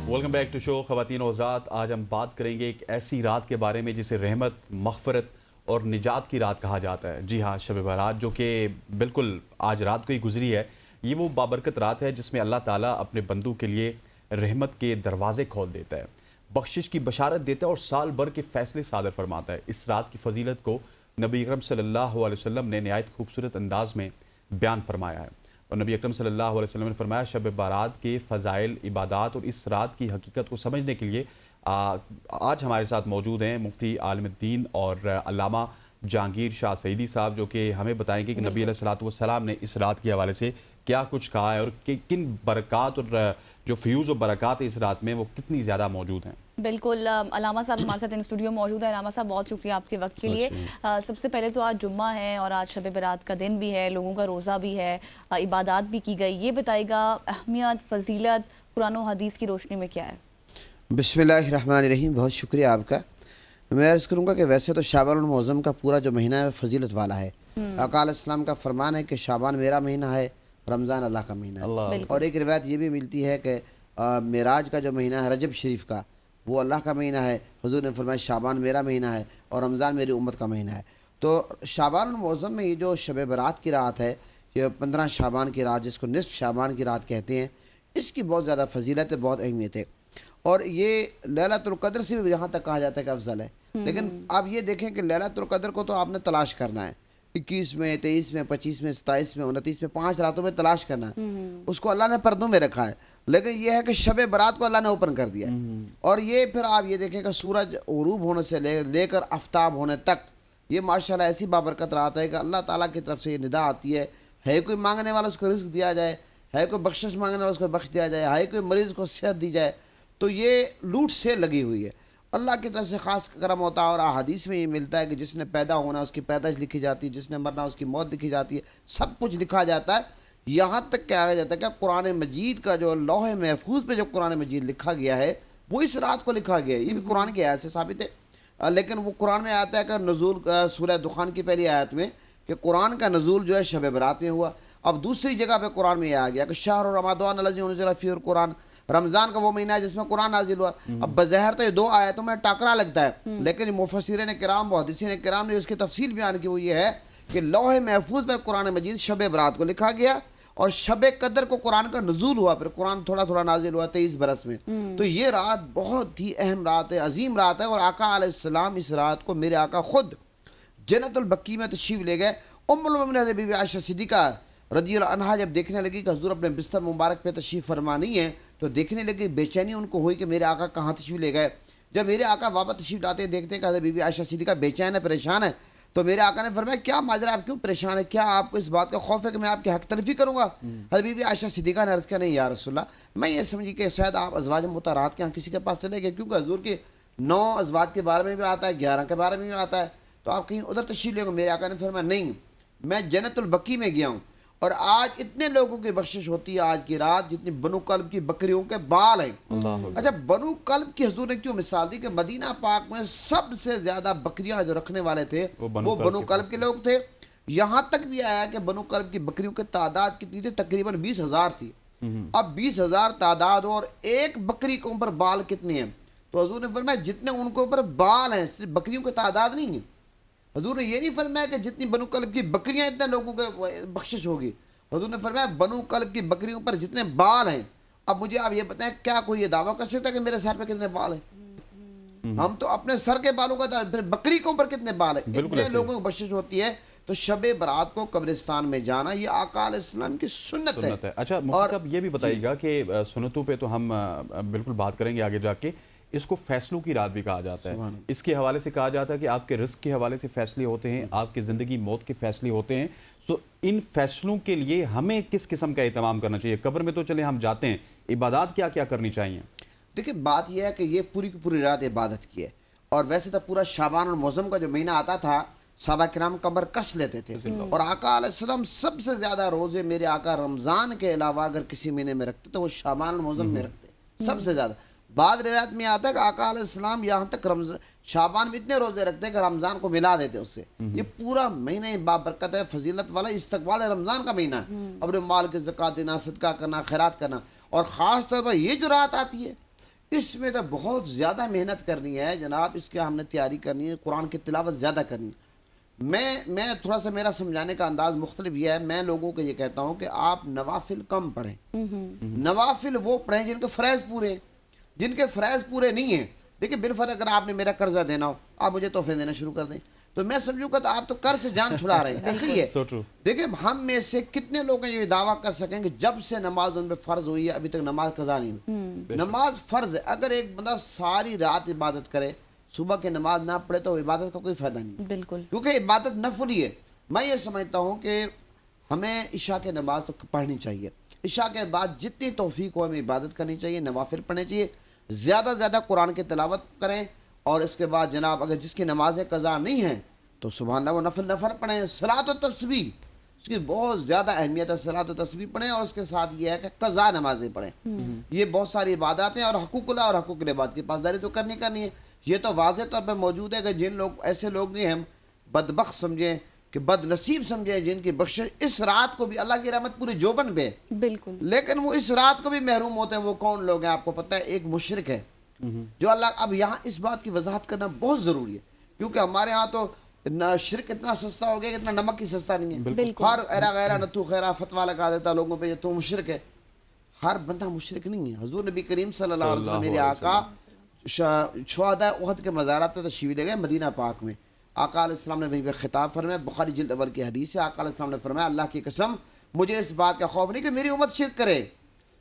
Welcome back to show خواتین و حضرات. آج ہم بات کریں گے ایک ایسی رات کے بارے میں جسے رحمت، مغفرت اور نجات کی رات کہا جاتا ہے. جی ہاں، شب برات جو کہ بالکل آج رات کو ہی گزری ہے. یہ وہ بابرکت رات ہے جس میں اللہ تعالیٰ اپنے بندوں کے لیے رحمت کے دروازے کھول دیتا ہے، بخشش کی بشارت دیتا ہے اور سال بھر کے فیصلے صادر فرماتا ہے. اس رات کی فضیلت کو نبی اکرم صلی اللہ علیہ وسلم نے نہایت خوبصورت انداز میں بیان فرمایا ہے. اور نبی اکرم صلی اللہ علیہ وسلم نے فرمایا شب بارات کے فضائل، عبادات اور اس رات کی حقیقت کو سمجھنے کے لیے آج ہمارے ساتھ موجود ہیں مفتی عالم الدین اور علامہ جہانگیر شاہ سعیدی صاحب، جو کہ ہمیں بتائیں گے کہ نبی علیہ الصلوۃ والسلام نے اس رات کے حوالے سے کیا کچھ کہا ہے اور کن برکات اور جو فیوز و برکات اس رات میں وہ کتنی زیادہ موجود ہیں. بالکل. علامہ صاحب ہمارے ساتھ اسٹوڈیو موجود ہیں. علامہ صاحب بہت شکریہ آپ کے وقت کے لیے. سب سے پہلے تو آج جمعہ ہے اور آج شب برات کا دن بھی ہے، لوگوں کا روزہ بھی ہے، عبادات بھی کی گئی. یہ بتائے گا اہمیت، فضیلت قرآن و حدیث کی روشنی میں کیا ہے؟ بسم اللہ الرحمن الرحیم. بہت شکریہ آپ کا. میں عرض کروں گا کہ ویسے تو شعبان المعظم کا پورا جو مہینہ ہے فضیلت والا ہے. آقا علیہ السلام کا فرمان ہے کہ شعبان میرا مہینہ ہے، رمضان اللہ کا مہینہ ہے. اور ایک روایت یہ بھی ملتی ہے کہ معراج کا جو مہینہ ہے رجب شریف کا، وہ اللہ کا مہینہ ہے. حضور نے فرمایا شعبان میرا مہینہ ہے اور رمضان میری امت کا مہینہ ہے. تو شعبان المعظم میں یہ جو شب برات کی رات ہے، یہ 15 شعبان کی رات جس کو نصف شعبان کی رات کہتے ہیں، اس کی بہت زیادہ فضیلت ہے، بہت اہمیت ہے. اور یہ لیلۃ القدر سے بھی یہاں تک کہا جاتا ہے کہ افضل ہے. لیکن آپ یہ دیکھیں کہ لیلۃ القدر کو تو آپ نے تلاش کرنا ہے، 21 میں، 23 میں، 25 میں، 27 میں، 29 میں، 5 راتوں میں تلاش کرنا ہے. اس کو اللہ نے پردوں میں رکھا ہے. لیکن یہ ہے کہ شب برات کو اللہ نے اوپن کر دیا ہے. اور یہ پھر آپ یہ دیکھیں کہ سورج غروب ہونے سے لے کر آفتاب ہونے تک یہ ماشاءاللہ ایسی بابرکت رات ہے کہ اللہ تعالیٰ کی طرف سے یہ ندا آتی ہے کوئی مانگنے والا اس کو رزق دیا جائے، ہے کوئی بخشش مانگنے والا اس کو بخش دیا جائے، ہے کوئی مریض کو صحت دی جائے. تو یہ لوٹ سے لگی ہوئی ہے، اللہ کی طرف سے خاص کرم ہوتا ہے. اور احادیث میں یہ ملتا ہے کہ جس نے پیدا ہونا اس کی پیدائش لکھی جاتی ہے، جس نے مرنا اس کی موت لکھی جاتی ہے، سب کچھ لکھا جاتا ہے. یہاں تک کہا جاتا ہے کہ قرآن مجید کا جو لوح محفوظ پہ جو قرآن مجید لکھا گیا ہے وہ اس رات کو لکھا گیا ہے. یہ بھی قرآن کی آیت سے ثابت ہے. لیکن وہ قرآن میں آتا ہے کہ نزول سورہ دخان کی پہلی آیت میں کہ قرآن کا نزول جو ہے شب برات میں ہوا. اب دوسری جگہ پہ قرآن میں یہ آ گیا کہ شہر رمضان الذی انزل فیہ القرآن، رمضان کا وہ مہینہ ہے جس میں قرآن نازل ہوا. اب بظاہر تو یہ دو آیتوں میں ٹاکرا لگتا ہے، لیکن مفسرین کرام، محدثین کرام نے اس کی تفصیل بیان کی. وہ یہ ہے کہ لوح محفوظ پر قرآن مجید شب برات کو لکھا گیا اور شب قدر کو قرآن کا نزول ہوا، پھر قرآن تھوڑا تھوڑا نازل ہوا 23 برس میں. تو یہ رات بہت ہی اہم رات ہے، عظیم رات ہے. اور آقا علیہ السلام اس رات کو، میرے آقا خود جنت البقیع میں تشریف لے گئے. ام المؤمنین بی بی عائشہ صدیقہ رضی اللہ عنہا جب دیکھنے لگی کہ حضور اپنے بستر مبارک پہ تشریف فرما نہیں ہے تو دیکھنے لگی، بے چینی ان کو ہوئی کہ میرے آقا کہاں تشریف لے گئے. جب میرے آقا واپس تشریف لاتے دیکھتے ہیں کہ بی بی عائشہ صدیقہ بے چین ہے، پریشان ہے، تو میرے آقا نے فرمایا کیا ماجرا، آپ کیوں پریشان ہے، کیا آپ کو اس بات کا خوف ہے کہ میں آپ کی حق تلفی کروں گا؟ حضرت بی بی عائشہ صدیقہ نے عرض کیا نہیں یا رسول اللہ، میں یہ سمجھی کہ شاید آپ ازواج مطہرات کے ہاں کسی کے پاس چلے گئے، کیونکہ حضور کے 9 ازواج کے بارے میں بھی آتا ہے، 11 کے بارے میں بھی آتا ہے، تو آپ کہیں ادھر تشریف لے گئے. میرے آقا نے فرمایا نہیں، میں جنت البقیع میں گیا ہوں اور آج اتنے لوگوں کی بخشش ہوتی ہے آج کی رات جتنی بنو کلب کی بکریوں کے بال ہیں. اچھا، بنو کلب کی حضور نے کیوں مثال دی کہ مدینہ پاک میں سب سے زیادہ بکریاں جو رکھنے والے تھے وہ بنو کلب کے لوگ تھے. یہاں تک بھی آیا کہ بنو کلب کی بکریوں کی تعداد کتنی تھی؟ تقریباً 20,000 تھی. اب 20,000 تعداد اور ایک بکری کے اوپر بال کتنے ہیں؟ تو حضور نے فرمایا جتنے ان کے اوپر بال ہیں، صرف بکریوں کی تعداد نہیں ہے. حضور نے یہ نہیں فرمایا کہ جتنی بنو کلب کی بکریاں اتنے لوگوں کے بخشش ہوگی. حضور نے فرمایا بنو کلب کی بکریوں پر جتنے بال ہیں. اب مجھے آپ یہ بتائیں کیا کوئی یہ دعویٰ کر سکتا ہے کہ میرے سر پہ کتنے بال ہیں؟ ہم تو اپنے سر کے بالوں کا، پھر بکری کے اوپر کتنے بال ہیں؟ اتنے لوگوں کو بخشش ہوتی ہے. تو شب برات کو قبرستان میں جانا یہ آقا علیہ السلام کی سنت ہے. اچھا مفتی صاحب یہ بھی بتائیے گا کہ سنتوں پہ تو ہم بالکل بات کریں گے آگے جا کے. اس کو فیصلوں کی رات بھی کہا جاتا ہے. اس کے حوالے سے کہا جاتا ہے کہ آپ کے رزق کے حوالے سے فیصلے ہوتے ہیں، آپ کی زندگی موت کے فیصلے ہوتے ہیں. ان فیصلوں کے لیے ہمیں کس قسم کا اہتمام کرنا چاہیے؟ قبر میں تو چلے ہم جاتے ہیں، عبادات کیا کیا کرنی چاہیے؟ دیکھیں بات یہ ہے کہ یہ پوری کی پوری رات عبادت کی ہے. اور ویسے تو پورا شعبان المعظم کا جو مہینہ آتا تھا صحابہ کرام کمر کس لیتے تھے. اور آقا علیہ السلام سب سے زیادہ روزے میرے آقا رمضان کے علاوہ اگر کسی مہینے میں رکھتے تو وہ شعبان المعظم میں رکھتے سب سے زیادہ. بعض روایت میں آتا ہے کہ آقا علیہ السلام یہاں تک شعبان میں اتنے روزے رکھتے ہیں کہ رمضان کو ملا دیتے اس سے. یہ پورا مہینہ بابرکت ہے، فضیلت والا، استقبال رمضان کا مہینہ ہے. اپنے مال کی زکوٰۃ دینا، صدقہ کرنا، خیرات کرنا. اور خاص طور پر یہ جو رات آتی ہے اس میں تو بہت زیادہ محنت کرنی ہے جناب، اس کے ہم نے تیاری کرنی ہے، قرآن کی تلاوت زیادہ کرنی ہے۔ میں تھوڑا سا میرا سمجھانے کا انداز مختلف یہ ہے، میں لوگوں کو یہ کہتا ہوں کہ آپ نوافل کم پڑھیں، نوافل وہ پڑھیں جن کے فرائض پورے ہیں، جن کے فرائض پورے نہیں ہیں۔ دیکھیں بالفرض اگر آپ نے میرا قرضہ دینا ہو، آپ مجھے تحفے دینا شروع کر دیں تو میں سمجھوں کہ آپ تو قرض سے جان چھڑا رہے ہیں، ایسے ہی ہے۔ So true. دیکھیں ہم میں سے کتنے لوگ ہیں جو یہ دعویٰ کر سکیں کہ جب سے نماز ان پہ فرض ہوئی ہے ابھی تک نماز قضا نہیں ہوئی؟ نماز فرض ہے، اگر ایک بندہ ساری رات عبادت کرے صبح کی نماز نہ پڑھے تو عبادت کا کوئی فائدہ نہیں، بالکل، کیونکہ عبادت نفل ہی ہے۔ میں یہ سمجھتا ہوں کہ ہمیں عشاء کے نماز تو پڑھنی چاہیے، عشاء کے بعد جتنی توفیق ہو ہمیں عبادت کرنی چاہیے، نوافل پڑھنے چاہیے، زیادہ سے زیادہ قرآن کی تلاوت کریں، اور اس کے بعد جناب اگر جس کی نمازیں قضا نہیں ہیں تو سبحان اللہ وہ نفل پڑھیں۔ صلاۃ و تسبیح اس کی بہت زیادہ اہمیت ہے، صلاۃ و تسبیح پڑھیں، اور اس کے ساتھ یہ ہے کہ قضا نمازیں پڑھیں۔ یہ بہت ساری عبادات ہیں، اور حقوق اللہ اور حقوق العباد کی پاسداری تو کرنی ہے۔ یہ تو واضح طور پہ موجود ہے کہ جن لوگ ایسے لوگ نہیں ہم بدبخت سمجھیں کہ بد نصیب سمجھیں جن کی بخشش اس رات کو بھی، اللہ کی رحمت پورے جوبن پہ ہے، بالکل، لیکن وہ اس رات کو بھی محروم ہوتے ہیں۔ وہ کون لوگ ہیں آپ کو پتہ ہے؟ ایک مشرک ہے جو اللہ، اب یہاں اس بات کی وضاحت کرنا بہت ضروری ہے، کیونکہ ہمارے ہاں تو شرک اتنا سستا ہو گیا کہ اتنا نمک ہی سستا نہیں ہے۔ بالکل، ہر ایرا غیرہ نتو خیرہ فتویٰ لگا دیتا لوگوں پہ یہ تو مشرک ہے۔ ہر بندہ مشرک نہیں ہے۔ حضور نبی کریم صلی اللہ علیہ وسلم میرے آقا شہداء احد کے مزارات پہ تشریف لے گئے مدینہ پاک میں، آقا علیہ السلام نے وہیں پہ خطاب فرمایا، بخاری جلد اول کی حدیث ہے، آقا علیہ السلام نے فرمایا اللہ کی قسم مجھے اس بات کا خوف نہیں کہ میری امت شرک کرے،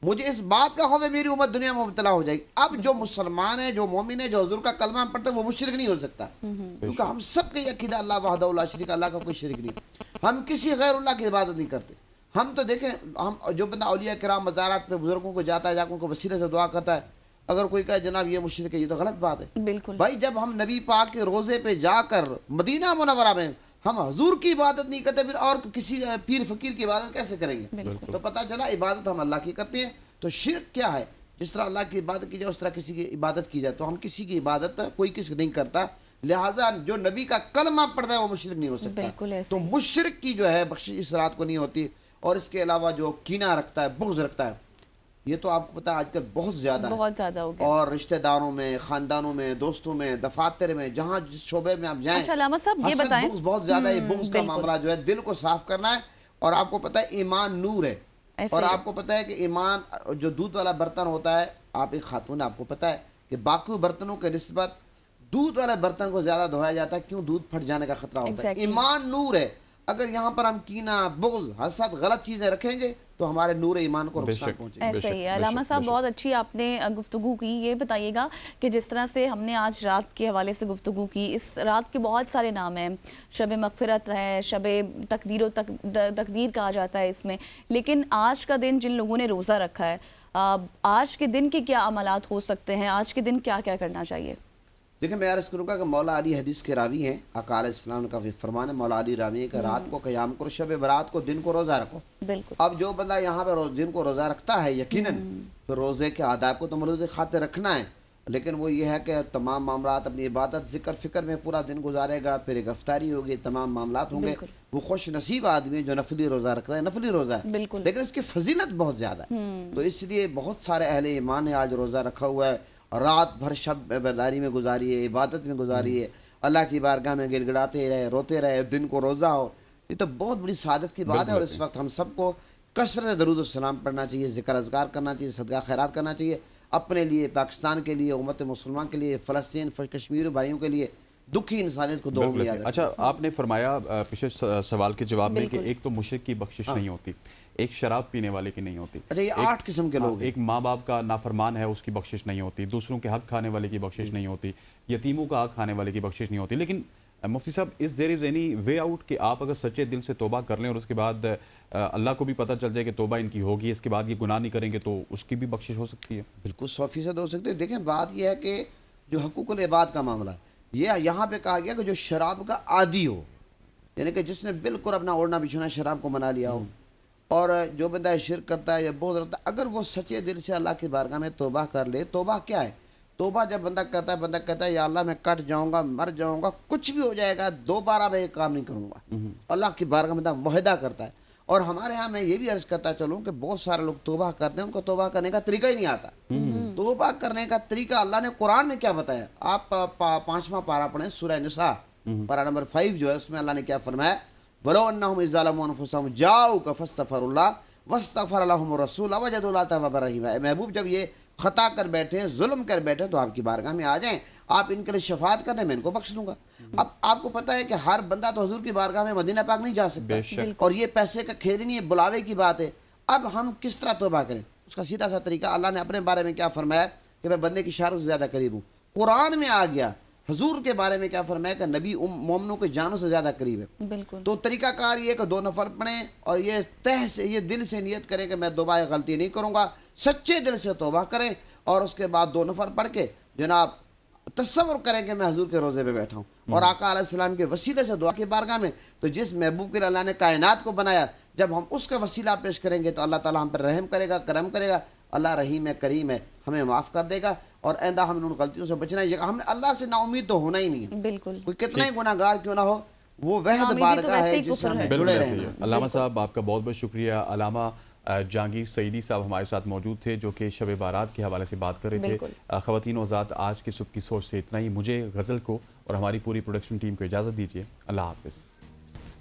مجھے اس بات کا خوف ہے میری امت دنیا میں مبتلا ہو جائے گی۔ اب جو مسلمان ہے، جو مومن ہے، جو حضور کا کلمہ پڑھتا ہے وہ مشرک نہیں ہو سکتا، کیونکہ ہم سب کے عقیدہ اللہ وحدہ لا شریک، اللہ کا کوئی شریک نہیں، ہم کسی غیر اللہ کی عبادت نہیں کرتے۔ ہم تو دیکھیں، ہم جو بندہ اولیاء کرام مزارات پہ بزرگوں کو جاتا ہے، جا کے ان کو وسیلے سے دعا کرتا ہے، اگر کوئی کہے جناب یہ مشرک ہے، یہ تو غلط بات ہے۔ بالکل بھائی جب ہم نبی پاک کے روزے پہ جا کر مدینہ منورہ میں ہم حضور کی عبادت نہیں کرتے، پھر اور کسی پیر فقیر کی عبادت کیسے کریں گے؟ تو پتہ چلا عبادت ہم اللہ کی کرتے ہیں۔ تو شرک کیا ہے؟ جس طرح اللہ کی عبادت کی جائے اس طرح کسی کی عبادت کی جائے، تو ہم کسی کی عبادت کوئی کسی نہیں کرتا، لہٰذا جو نبی کا کلمہ پڑھتا ہے وہ مشرک نہیں ہو سکتا۔ بالکل ایسے تو مشرک کی جو ہے بخشش اس رات کو نہیں ہوتی، اور اس کے علاوہ جو کینہ رکھتا ہے، بغض رکھتا ہے، یہ تو آپ کو پتہ ہے آج کل بہت زیادہ ہے، بہت زیادہ ہو گیا۔ اور رشتہ داروں میں، خاندانوں میں، دوستوں میں، دفاتر میں، جہاں جس شعبے میں آپ جائیں، اچھا علامہ صاحب یہ حسد بتائیں، بغض بہت زیادہ ہے۔ بغض کا بالکل، معاملہ جو ہے دل کو صاف کرنا ہے، اور آپ کو پتہ ہے ایمان نور ہے، ایسے اور ہی۔ آپ کو پتہ ہے کہ ایمان جو دودھ والا برتن ہوتا ہے، آپ ایک خاتون، آپ کو پتہ ہے کہ باقی برتنوں کے نسبت دودھ والے برتن کو زیادہ دھویا جاتا ہے، کیوں؟ دودھ پھٹ جانے کا خطرہ ہوتا ہے۔ Exactly۔ ایمان نور ہے، اگر یہاں پر ہم کینہ، بغض، حسد، غلط چیزیں رکھیں گے تو ہمارے نور ایمان کو نقصان پہنچے گا۔ ایسا ہی ہے۔ علامہ صاحب بہت اچھی آپ نے گفتگو کی۔ یہ بتائیے گا کہ جس طرح سے ہم نے آج رات کے حوالے سے گفتگو کی، اس رات کے بہت سارے نام ہیں، شب مغفرت ہے، شب تقدیر و تقدیر کہا جاتا ہے اس میں، لیکن آج کا دن جن لوگوں نے روزہ رکھا ہے، آج کے دن کے کیا عملات ہو سکتے ہیں؟ آج کے دن کیا کیا کرنا چاہیے؟ دیکھیں میں عرض کروں گا کہ مولا علی حدیث کے راوی ہیں، آقا علیہ السلام کا فرمان ہے، مولا علی راوی ہے کہ رات کو قیام کرو، شب برات کو، دن کو روزہ رکھو۔ بالکل، اب جو بندہ یہاں پہ دن کو روزہ رکھتا ہے یقیناً تو روزے کے آداب کو تو روزے خاطر رکھنا ہے، لیکن وہ یہ ہے کہ تمام معاملات اپنی عبادت ذکر فکر میں پورا دن گزارے گا، پھر ایک افطاری ہوگی، تمام معاملات ہوں گے۔ وہ خوش نصیب آدمی ہے جو نفلی روزہ رکھتا ہے، نفلی روزہ ہے، بالکل، لیکن اس کی فضیلت بہت زیادہ ہے، تو اس لیے بہت سارے اہل ایمان نے آج روزہ رکھا ہوا ہے، رات بھر شب بیداری میں گزاری ہے، عبادت میں گزاری ہے، اللہ کی بارگاہ میں گڑ گڑاتے رہے، روتے رہے، دن کو روزہ ہو، یہ تو بہت بڑی سعادت کی بات ہے۔ اور اس وقت ہم سب کو کثرت درود و سلام پڑھنا چاہیے، ذکر اذکار کرنا چاہیے، صدقہ خیرات کرنا چاہیے، اپنے لیے، پاکستان کے لیے، امت مسلمان کے لیے، فلسطین کشمیر بھائیوں کے لیے، دکھی انسانیت کو دعا میں یاد رکھیں۔ اچھا آپ نے فرمایا پچھلے سوال کے جواب میں کہ ایک تو مشرک کی بخشش نہیں ہوتی، ایک شراب پینے والے کی نہیں ہوتی، اچھا یہ 8 قسم کے لوگ ہیں۔ ایک ماں باپ کا نافرمان ہے اس کی بخشش نہیں ہوتی، دوسروں کے حق کھانے والے کی بخشش نہیں ہوتی، یتیموں کا حق کھانے والے کی بخشش نہیں ہوتی، لیکن مفتی صاحب اس دیر از اینی وے آؤٹ کہ آپ اگر سچے دل سے توبہ کر لیں اور اس کے بعد اللہ کو بھی پتہ چل جائے کہ توبہ ان کی ہوگی، اس کے بعد یہ گناہ نہیں کریں گے تو اس کی بھی بخشش ہو سکتی ہے؟ بالکل 100% ہو سکتے ہیں۔ دیکھیں بات یہ ہے کہ جو حقوق العباد کا معاملہ ہے، یہ یہاں پہ کہا گیا کہ جو شراب کا عادی ہو، یعنی کہ جس نے بالکل اپنا اوڑھنا بچھونا شراب کو منا لیا ہو، اور جو بندہ شرک کرتا ہے یا بغض رکھتا ہے، اگر وہ سچے دل سے اللہ کی بارگاہ میں توبہ کر لے، توبہ کیا ہے؟ توبہ جب بندہ کہتا ہے یا اللہ میں کٹ جاؤں گا، مر جاؤں گا، کچھ بھی ہو جائے گا، دوبارہ میں یہ کام نہیں کروں گا، اللہ کی بارگاہ میں معاہدہ کرتا ہے۔ اور ہمارے ہاں میں یہ بھی عرض کرتا چلوں کہ بہت سارے لوگ توبہ کرتے ہیں، ان کو توبہ کرنے کا طریقہ ہی نہیں آتا، تو توبہ کرنے کا طریقہ اللہ نے قرآن میں کیا بتایا. آپ 5واں پارہ پڑھیں سورہ نساء پارہ نمبر 5 جو ہے, اس میں اللہ نے کیا فرمایا, وَلَوْ أَنَّهُمْ إِذْ ظَلَمُوا أَنفُسَهُمْ جَاءُوكَ فَاسْتَغْفَرُوا اللَّهَ وَاسْتَغْفَرَ لَهُمُ الرَّسُولُ لَوَجَدُوا اللَّهَ تَوَّابًا رَحِيمًا. اے محبوب, جب یہ خطا کر بیٹھے ہیں, ظلم کر بیٹھے ہیں, تو آپ کی بارگاہ میں آ جائیں, آپ ان کے لیے شفاعت کر دیں, میں ان کو بخش دوں گا. اب آپ کو پتہ ہے کہ ہر بندہ تو حضور کی بارگاہ میں مدینہ پاک نہیں جا سکتا, اور یہ پیسے کا کھیل نہیں ہے, بلاوے کی بات ہے. اب ہم کس طرح توبہ کریں؟ اس کا سیدھا سا طریقہ اللہ نے اپنے بارے میں کیا فرمایا کہ میں بندے کی شاروں سے زیادہ قریب ہوں. قرآن میں آ گیا. حضور کے بارے میں کیا فرمایا کہ نبی مومنوں کے جانوں سے زیادہ قریب ہے. بالکل. تو طریقہ کار یہ کہ 2 نفل پڑھیں اور یہ تہ سے, یہ دل سے نیت کریں کہ میں دوبارہ غلطی نہیں کروں گا, سچے دل سے توبہ کریں, اور اس کے بعد 2 نفل پڑھ کے جناب تصور کریں کہ میں حضور کے روزے پہ بیٹھا ہوں, اور آقا علیہ السلام کے وسیلے سے دعا کی بارگاہ میں. تو جس محبوب کے لیے اللہ نے کائنات کو بنایا, جب ہم اس کا وسیلہ پیش کریں گے تو اللہ تعالیٰ ہم پر رحم کرے گا, کرم کرے گا. اللہ رحیم ہے, کریم ہے, ہمیں معاف کر دے گا, اور آئندہ ہم ان غلطیوں سے بچنا ہے. ہم نے اللہ سے نا امید تو ہونا ہی نہیں ہے. بالکل. کوئی کتنا ہی گناہ گار کیوں نہ ہو, وہ وحد بارگاہ ہے جس سے ہم جڑے رہنا. علامہ صاحب آپ کا بہت بہت شکریہ. علامہ جہانگیر سعیدی صاحب ہمارے ساتھ موجود تھے, جو کہ شب بارات کے حوالے سے بات کر رہے تھے. خواتین و حضرات, آج کی صبح کی سوچ سے اتنا ہی. مجھے غزل کو اور ہماری پوری پروڈکشن ٹیم کو اجازت دیجیے. اللہ حافظ.